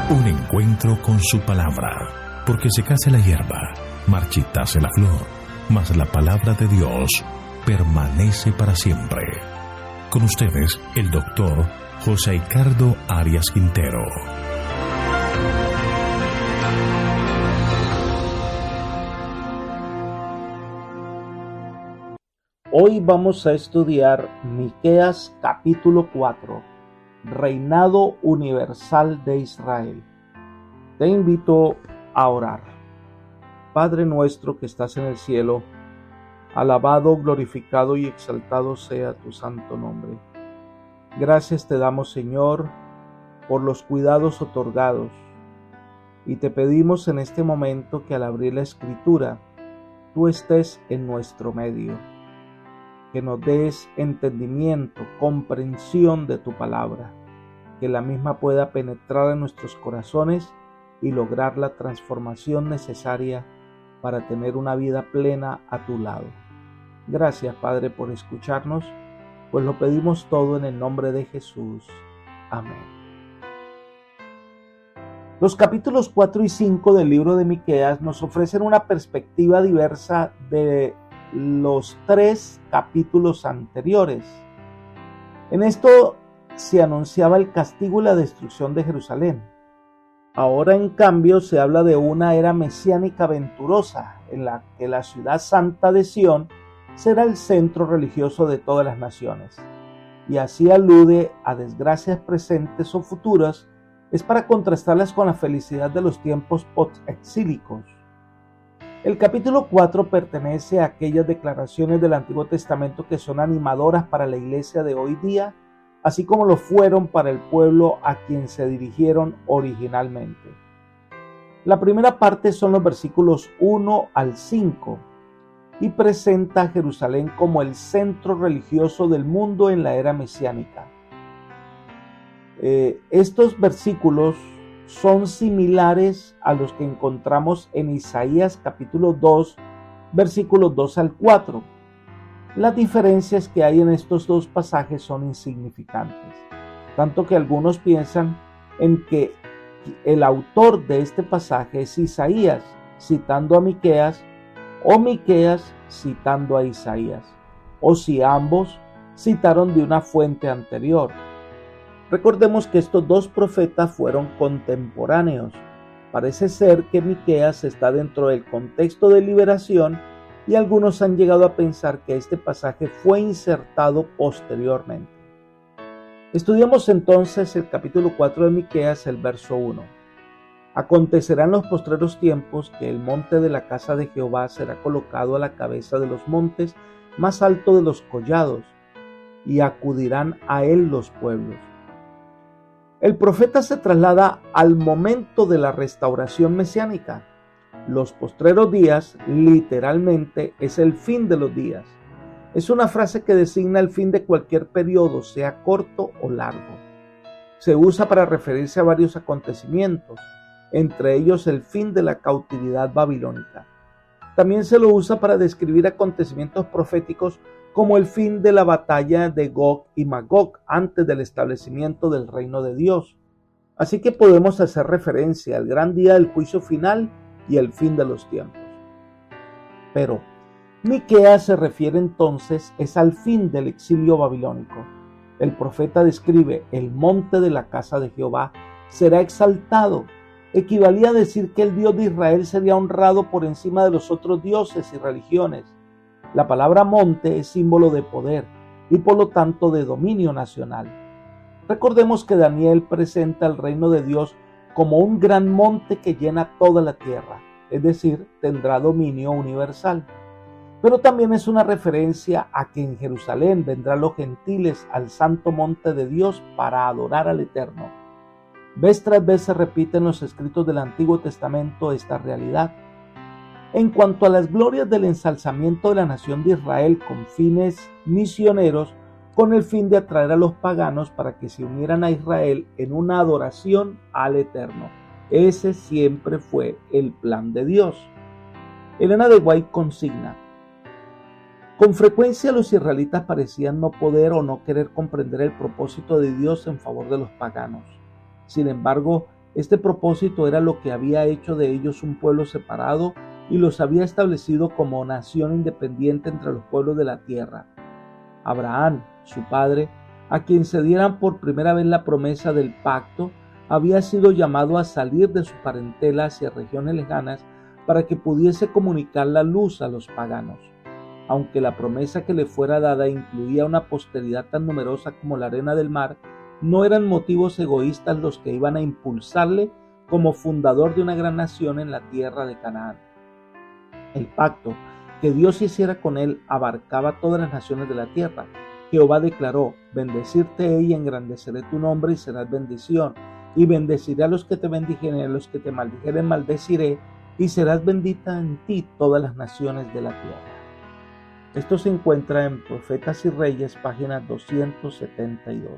Un encuentro con su palabra, porque secase la hierba, marchitase la flor, mas la palabra de Dios permanece para siempre. Con ustedes, el doctor José Ricardo Arias Quintero. Hoy vamos a estudiar Miqueas capítulo 4, Reinado Universal de Israel. Te invito a orar. Padre nuestro que estás en el cielo, alabado, glorificado y exaltado sea tu santo nombre. Gracias te damos, Señor, por los cuidados otorgados, y te pedimos en este momento que al abrir la Escritura, tú estés en nuestro medio, que nos des entendimiento, comprensión de tu palabra, que la misma pueda penetrar en nuestros corazones y lograr la transformación necesaria para tener una vida plena a tu lado. Gracias, Padre, por escucharnos, pues lo pedimos todo en el nombre de Jesús. Amén. Los capítulos 4 y 5 del libro de Miqueas nos ofrecen una perspectiva diversa de los 3 capítulos anteriores. En esto se anunciaba el castigo y la destrucción de Jerusalén. Ahora, en cambio, se habla de una era mesiánica venturosa, en la que la ciudad santa de Sión será el centro religioso de todas las naciones. Y así alude a desgracias presentes o futuras, es para contrastarlas con la felicidad de los tiempos post-exílicos. El capítulo 4 pertenece a aquellas declaraciones del Antiguo Testamento que son animadoras para la iglesia de hoy día, así como lo fueron para el pueblo a quien se dirigieron originalmente. La primera parte son los versículos 1 al 5 y presenta a Jerusalén como el centro religioso del mundo en la era mesiánica. Estos versículos son similares a los que encontramos en Isaías capítulo 2, versículos 2 al 4. Las diferencias que hay en estos dos pasajes son insignificantes, tanto que algunos piensan en que el autor de este pasaje es Isaías, citando a Miqueas, o Miqueas citando a Isaías, o si ambos citaron de una fuente anterior. Recordemos que estos dos profetas fueron contemporáneos. Parece ser que Miqueas está dentro del contexto de liberación y algunos han llegado a pensar que este pasaje fue insertado posteriormente. Estudiamos entonces el capítulo 4 de Miqueas, el verso 1. Acontecerá en los postreros tiempos que el monte de la casa de Jehová será colocado a la cabeza de los montes más alto de los collados, y acudirán a él los pueblos. El profeta se traslada al momento de la restauración mesiánica. Los postreros días, literalmente, es el fin de los días. Es una frase que designa el fin de cualquier periodo, sea corto o largo. Se usa para referirse a varios acontecimientos, entre ellos el fin de la cautividad babilónica. También se lo usa para describir acontecimientos proféticos como el fin de la batalla de Gog y Magog antes del establecimiento del reino de Dios. Así que podemos hacer referencia al gran día del juicio final y el fin de los tiempos. Pero Miqueas se refiere entonces al fin del exilio babilónico. El profeta describe: el monte de la casa de Jehová será exaltado. Equivalía a decir que el Dios de Israel sería honrado por encima de los otros dioses y religiones. La palabra monte es símbolo de poder y por lo tanto de dominio nacional. Recordemos que Daniel presenta el reino de Dios como un gran monte que llena toda la tierra, es decir, tendrá dominio universal. Pero también es una referencia a que en Jerusalén vendrán los gentiles al santo monte de Dios para adorar al Eterno. Vez tras vez se repite en los escritos del Antiguo Testamento esta realidad. En cuanto a las glorias del ensalzamiento de la nación de Israel con fines misioneros, con el fin de atraer a los paganos para que se unieran a Israel en una adoración al Eterno. Ese siempre fue el plan de Dios. Elena de White consigna: con frecuencia los israelitas parecían no poder o no querer comprender el propósito de Dios en favor de los paganos. Sin embargo, Este propósito era lo que había hecho de ellos un pueblo separado y los había establecido como nación independiente entre los pueblos de la tierra. Abraham, su padre, a quien se diera por primera vez la promesa del pacto, había sido llamado a salir de su parentela hacia regiones lejanas para que pudiese comunicar la luz a los paganos. Aunque la promesa que le fuera dada incluía una posteridad tan numerosa como la arena del mar, no eran motivos egoístas los que iban a impulsarle como fundador de una gran nación en la tierra de Canaán. El pacto que Dios hiciera con él abarcaba todas las naciones de la tierra. Jehová declaró: bendecirte he y engrandeceré tu nombre y serás bendición, y bendeciré a los que te bendijeren y a los que te maldijeren maldeciré, y serás bendita en ti todas las naciones de la tierra. Esto se encuentra en Profetas y Reyes, página 272.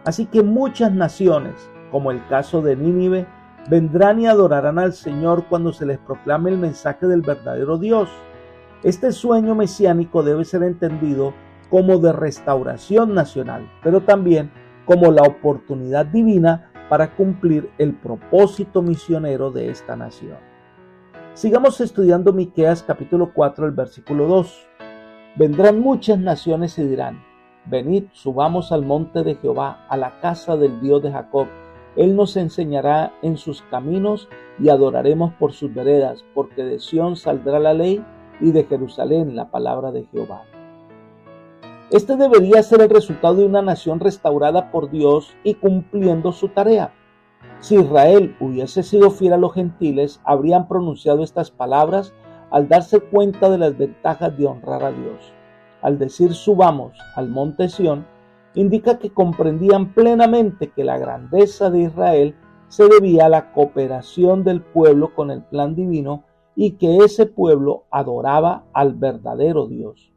Así que muchas naciones, como el caso de Nínive, vendrán y adorarán al Señor cuando se les proclame el mensaje del verdadero Dios. Este sueño mesiánico debe ser entendido como de restauración nacional, pero también como la oportunidad divina para cumplir el propósito misionero de esta nación. Sigamos estudiando Miqueas capítulo 4, el versículo 2. Vendrán muchas naciones y dirán: venid, subamos al monte de Jehová, a la casa del Dios de Jacob. Él nos enseñará en sus caminos y adoraremos por sus veredas, porque de Sión saldrá la ley y de Jerusalén la palabra de Jehová. Este debería ser el resultado de una nación restaurada por Dios y cumpliendo su tarea. Si Israel hubiese sido fiel a los gentiles, habrían pronunciado estas palabras al darse cuenta de las ventajas de honrar a Dios. Al decir subamos al monte Sión, indica que comprendían plenamente que la grandeza de Israel se debía a la cooperación del pueblo con el plan divino y que ese pueblo adoraba al verdadero Dios.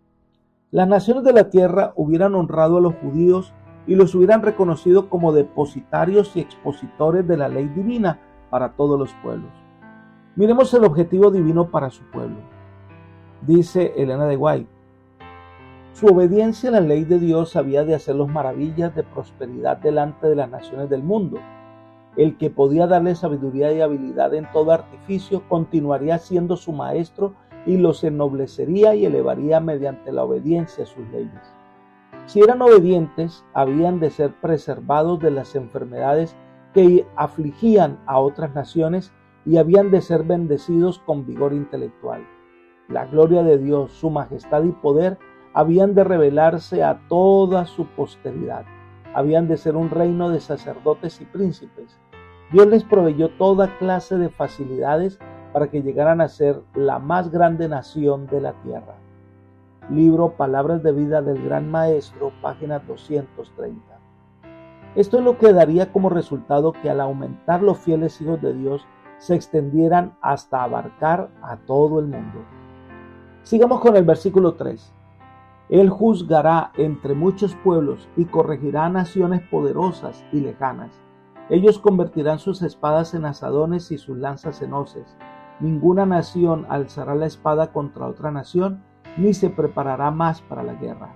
Las naciones de la tierra hubieran honrado a los judíos y los hubieran reconocido como depositarios y expositores de la ley divina para todos los pueblos. Miremos el objetivo divino para su pueblo. Dice Elena de White: su obediencia a la ley de Dios había de hacerlos maravillas de prosperidad delante de las naciones del mundo. El que podía darle sabiduría y habilidad en todo artificio continuaría siendo su maestro y los ennoblecería y elevaría mediante la obediencia a sus leyes. Si eran obedientes, habían de ser preservados de las enfermedades que afligían a otras naciones y habían de ser bendecidos con vigor intelectual. La gloria de Dios, su majestad y poder habían de revelarse a toda su posteridad. Habían de ser un reino de sacerdotes y príncipes. Dios les proveyó toda clase de facilidades para que llegaran a ser la más grande nación de la tierra. Libro Palabras de Vida del Gran Maestro, página 230. Esto es lo que daría como resultado que al aumentar los fieles hijos de Dios se extendieran hasta abarcar a todo el mundo. Sigamos con el versículo 3. Él juzgará entre muchos pueblos y corregirá a naciones poderosas y lejanas. Ellos convertirán sus espadas en asadones y sus lanzas en hoces. Ninguna nación alzará la espada contra otra nación, ni se preparará más para la guerra.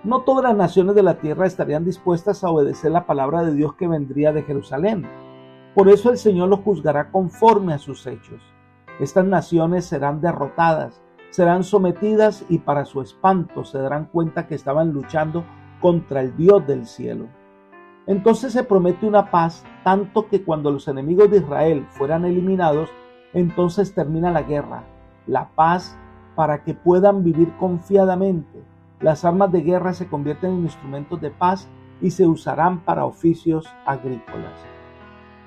No todas las naciones de la tierra estarían dispuestas a obedecer la palabra de Dios que vendría de Jerusalén. Por eso el Señor los juzgará conforme a sus hechos. Estas naciones serán derrotadas, serán sometidas y para su espanto se darán cuenta que estaban luchando contra el Dios del cielo. Entonces se promete una paz, tanto que cuando los enemigos de Israel fueran eliminados, entonces termina la guerra, la paz para que puedan vivir confiadamente. Las armas de guerra se convierten en instrumentos de paz y se usarán para oficios agrícolas.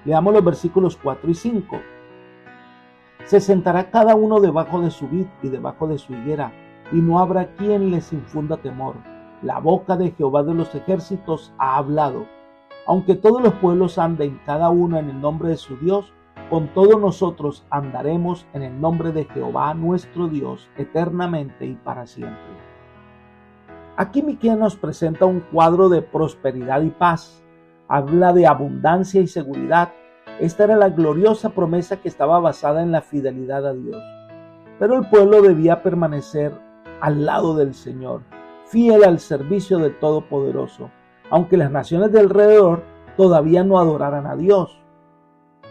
Leamos los versículos 4 y 5. Se sentará cada uno debajo de su vid y debajo de su higuera, y no habrá quien les infunda temor. La boca de Jehová de los ejércitos ha hablado. Aunque todos los pueblos anden cada uno en el nombre de su Dios, con todos nosotros andaremos en el nombre de Jehová nuestro Dios eternamente y para siempre. Aquí Miqueas nos presenta un cuadro de prosperidad y paz. Habla de abundancia y seguridad. Esta era la gloriosa promesa que estaba basada en la fidelidad a Dios. Pero el pueblo debía permanecer al lado del Señor, fiel al servicio del Todopoderoso. Aunque las naciones de alrededor todavía no adoraran a Dios.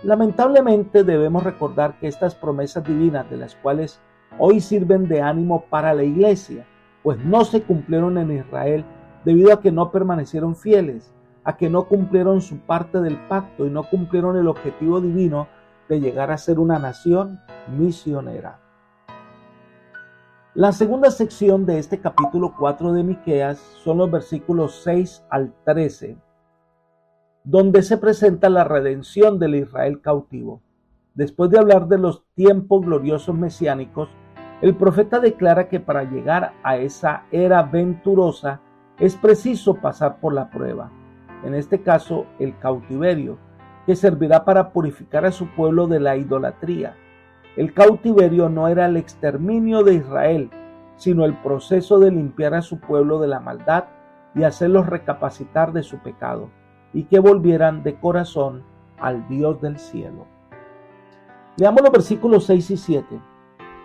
Lamentablemente debemos recordar que estas promesas divinas, de las cuales hoy sirven de ánimo para la iglesia, pues no se cumplieron en Israel debido a que no permanecieron fieles, a que no cumplieron su parte del pacto y no cumplieron el objetivo divino de llegar a ser una nación misionera. La segunda sección de este capítulo 4 de Miqueas son los versículos 6 al 13, donde se presenta la redención del Israel cautivo. Después de hablar de los tiempos gloriosos mesiánicos, el profeta declara que para llegar a esa era venturosa es preciso pasar por la prueba, en este caso el cautiverio, que servirá para purificar a su pueblo de la idolatría. El cautiverio no era el exterminio de Israel, sino el proceso de limpiar a su pueblo de la maldad y hacerlos recapacitar de su pecado, y que volvieran de corazón al Dios del cielo. Leamos los versículos 6 y 7.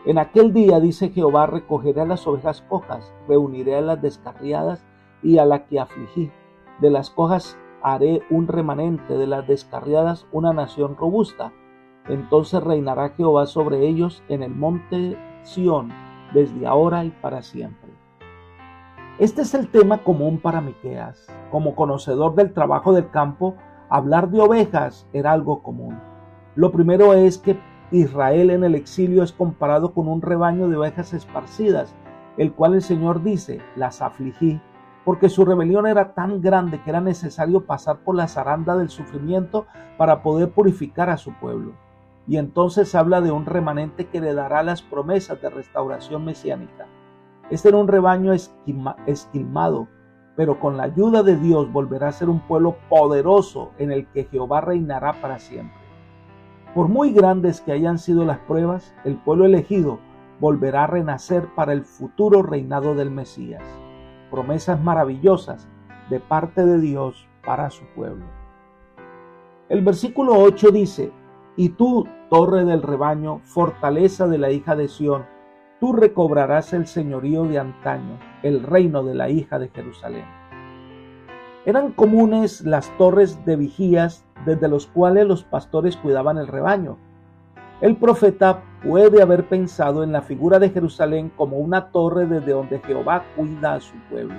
En aquel día, dice Jehová, recogeré a las ovejas cojas, reuniré a las descarriadas y a la que afligí. De las cojas haré un remanente, de las descarriadas una nación robusta. Entonces reinará Jehová sobre ellos en el monte Sión, desde ahora y para siempre. Este es el tema común para Miqueas. Como conocedor del trabajo del campo, hablar de ovejas era algo común. Lo primero es que Israel en el exilio es comparado con un rebaño de ovejas esparcidas, el cual el Señor dice, las afligí, porque su rebelión era tan grande que era necesario pasar por la zaranda del sufrimiento para poder purificar a su pueblo. Y entonces habla de un remanente que le dará las promesas de restauración mesiánica. Este era un rebaño esquilmado, pero con la ayuda de Dios volverá a ser un pueblo poderoso en el que Jehová reinará para siempre. Por muy grandes que hayan sido las pruebas, el pueblo elegido volverá a renacer para el futuro reinado del Mesías. Promesas maravillosas de parte de Dios para su pueblo. El versículo 8 dice, y tú, torre del rebaño, fortaleza de la hija de Sión, tú recobrarás el señorío de antaño, el reino de la hija de Jerusalén. Eran comunes las torres de vigías desde los cuales los pastores cuidaban el rebaño. El profeta puede haber pensado en la figura de Jerusalén como una torre desde donde Jehová cuida a su pueblo,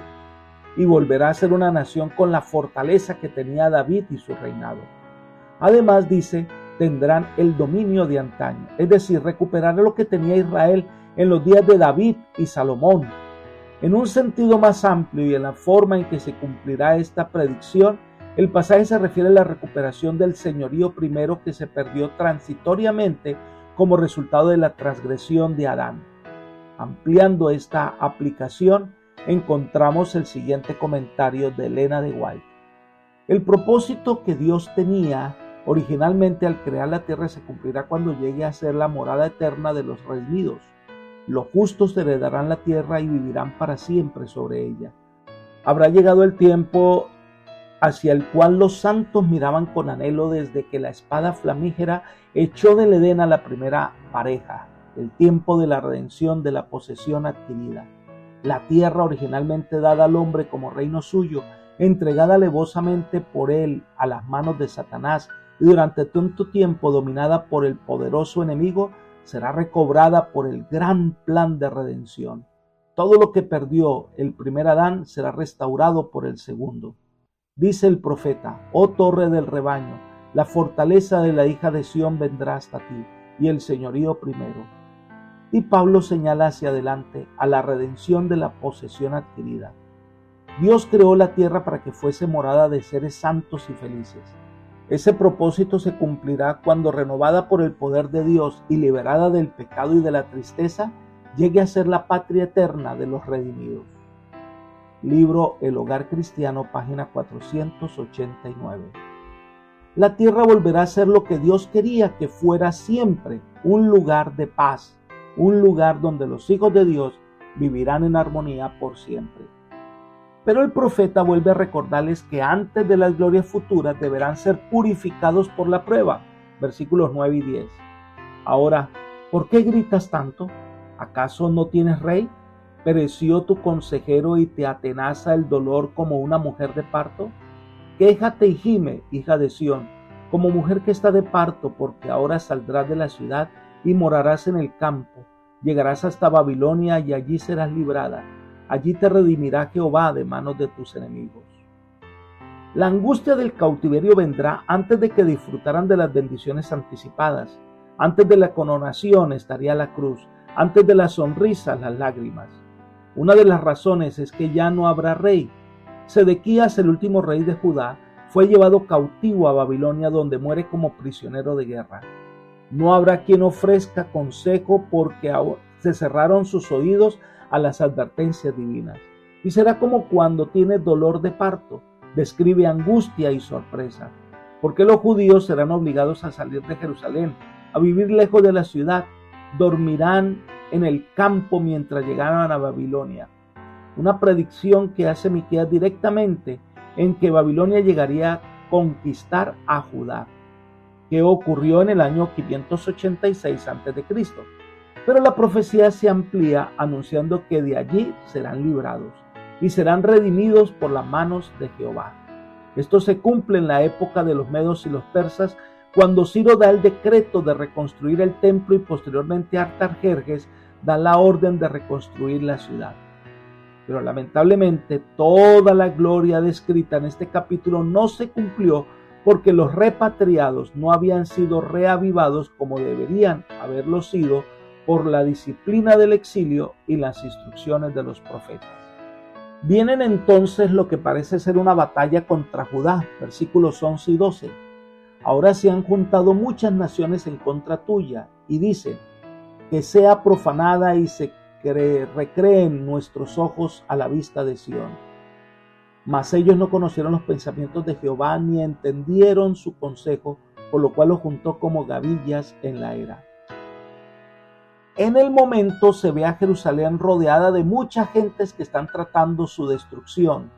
y volverá a ser una nación con la fortaleza que tenía David y su reinado. Además dice, tendrán el dominio de antaño, es decir, recuperará lo que tenía Israel en los días de David y Salomón. En un sentido más amplio y en la forma en que se cumplirá esta predicción, el pasaje se refiere a la recuperación del señorío primero que se perdió transitoriamente como resultado de la transgresión de Adán. Ampliando esta aplicación, encontramos el siguiente comentario de Elena de White. El propósito que Dios tenía originalmente al crear la tierra se cumplirá cuando llegue a ser la morada eterna de los redimidos. Los justos heredarán la tierra y vivirán para siempre sobre ella. Habrá llegado el tiempo hacia el cual los santos miraban con anhelo desde que la espada flamígera echó del Edén a la primera pareja, el tiempo de la redención de la posesión adquirida. La tierra originalmente dada al hombre como reino suyo, entregada alevosamente por él a las manos de Satanás y durante tanto tiempo dominada por el poderoso enemigo, será recobrada por el gran plan de redención. Todo lo que perdió el primer Adán será restaurado por el segundo. Dice el profeta, oh torre del rebaño, la fortaleza de la hija de Sión vendrá hasta ti, y el señorío primero. Y Pablo señala hacia adelante a la redención de la posesión adquirida. Dios creó la tierra para que fuese morada de seres santos y felices. Ese propósito se cumplirá cuando, renovada por el poder de Dios y liberada del pecado y de la tristeza, llegue a ser la patria eterna de los redimidos. Libro El Hogar Cristiano, página 489. La tierra volverá a ser lo que Dios quería que fuera siempre, un lugar de paz, un lugar donde los hijos de Dios vivirán en armonía por siempre. Pero el profeta vuelve a recordarles que antes de las glorias futuras deberán ser purificados por la prueba. Versículos 9 y 10. Ahora, ¿por qué gritas tanto? ¿Acaso no tienes rey? ¿Pereció tu consejero y te atenaza el dolor como una mujer de parto? quéjate y gime, hija de Sión, como mujer que está de parto, porque ahora saldrás de la ciudad y morarás en el campo. Llegarás hasta Babilonia y allí serás librada. Allí te redimirá Jehová de manos de tus enemigos. La angustia del cautiverio vendrá antes de que disfrutaran de las bendiciones anticipadas. Antes de la coronación estaría la cruz, antes de la sonrisa las lágrimas. Una de las razones es que ya no habrá rey. Sedequías, el último rey de Judá, fue llevado cautivo a Babilonia, donde muere como prisionero de guerra. No habrá quien ofrezca consejo porque se cerraron sus oídos a las advertencias divinas. Y será como cuando tienes dolor de parto, describe angustia y sorpresa, porque los judíos serán obligados a salir de Jerusalén, a vivir lejos de la ciudad, dormirán en el campo mientras llegaran a Babilonia. Una predicción que hace Miqueas directamente en que Babilonia llegaría a conquistar a Judá, que ocurrió en el año 586 a.C. Pero la profecía se amplía anunciando que de allí serán librados y serán redimidos por las manos de Jehová. Esto se cumple en la época de los medos y los persas, cuando Ciro da el decreto de reconstruir el templo y posteriormente Artajerjes da la orden de reconstruir la ciudad. Pero lamentablemente toda la gloria descrita en este capítulo no se cumplió porque los repatriados no habían sido reavivados como deberían haberlo sido por la disciplina del exilio y las instrucciones de los profetas. Vienen entonces lo que parece ser una batalla contra Judá, versículos 11 y 12. Ahora se han juntado muchas naciones en contra tuya y dicen que sea profanada y se recreen nuestros ojos a la vista de Sión. Mas ellos no conocieron los pensamientos de Jehová ni entendieron su consejo, por lo cual los juntó como gavillas en la era. En el momento se ve a Jerusalén rodeada de muchas gentes que están tratando su destrucción,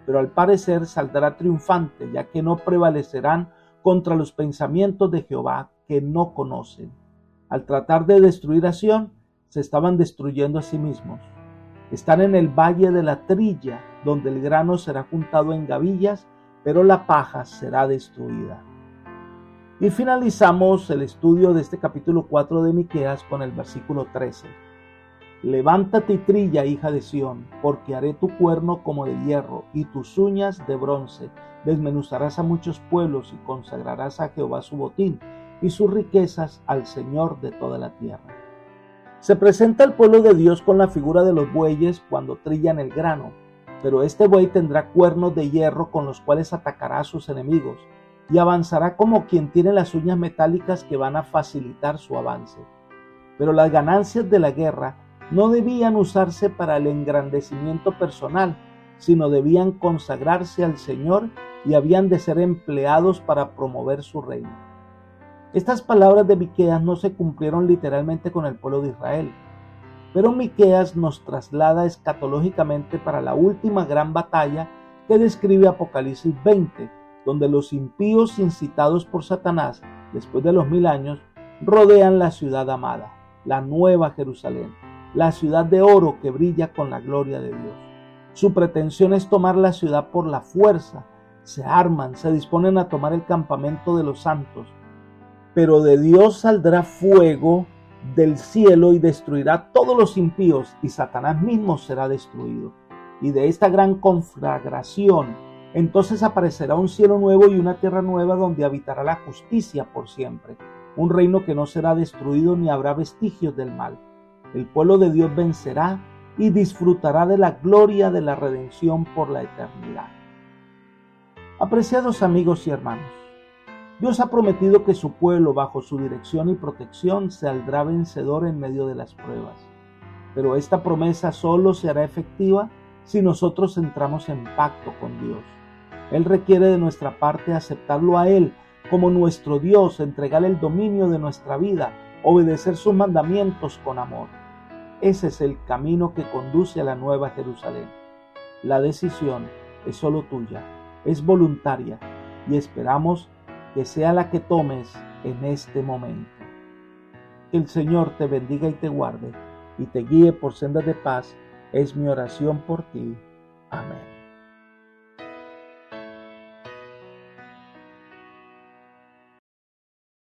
pero al parecer saldrá triunfante, ya que no prevalecerán contra los pensamientos de Jehová que no conocen. Al tratar de destruir a Sión, se estaban destruyendo a sí mismos. Están en el valle de la trilla, donde el grano será juntado en gavillas, pero la paja será destruida. Y finalizamos el estudio de este capítulo 4 de Miqueas con el versículo 13. Levántate y trilla, hija de Sión, porque haré tu cuerno como de hierro y tus uñas de bronce. Desmenuzarás a muchos pueblos y consagrarás a Jehová su botín y sus riquezas al Señor de toda la tierra. Se presenta el pueblo de Dios con la figura de los bueyes cuando trillan el grano, pero este buey tendrá cuernos de hierro con los cuales atacará a sus enemigos y avanzará como quien tiene las uñas metálicas que van a facilitar su avance. Pero las ganancias de la guerra no debían usarse para el engrandecimiento personal, sino debían consagrarse al Señor y habían de ser empleados para promover su reino. Estas palabras de Miqueas no se cumplieron literalmente con el pueblo de Israel, pero Miqueas nos traslada escatológicamente para la última gran batalla que describe Apocalipsis 20, donde los impíos incitados por Satanás, después de los 1000 años, rodean la ciudad amada, la nueva Jerusalén, la ciudad de oro que brilla con la gloria de Dios. Su pretensión es tomar la ciudad por la fuerza. Se arman, se disponen a tomar el campamento de los santos. Pero de Dios saldrá fuego del cielo y destruirá a todos los impíos, y Satanás mismo será destruido. Y de esta gran conflagración, entonces aparecerá un cielo nuevo y una tierra nueva donde habitará la justicia por siempre. Un reino que no será destruido ni habrá vestigios del mal. El pueblo de Dios vencerá y disfrutará de la gloria de la redención por la eternidad. Apreciados amigos y hermanos, Dios ha prometido que su pueblo, bajo su dirección y protección, saldrá vencedor en medio de las pruebas. Pero esta promesa solo se hará efectiva si nosotros entramos en pacto con Dios. Él requiere de nuestra parte aceptarlo a Él como nuestro Dios, entregarle el dominio de nuestra vida, obedecer sus mandamientos con amor. Ese es el camino que conduce a la nueva Jerusalén. La decisión es solo tuya, es voluntaria y esperamos que sea la que tomes en este momento. Que el Señor te bendiga y te guarde y te guíe por sendas de paz, es mi oración por ti. Amén.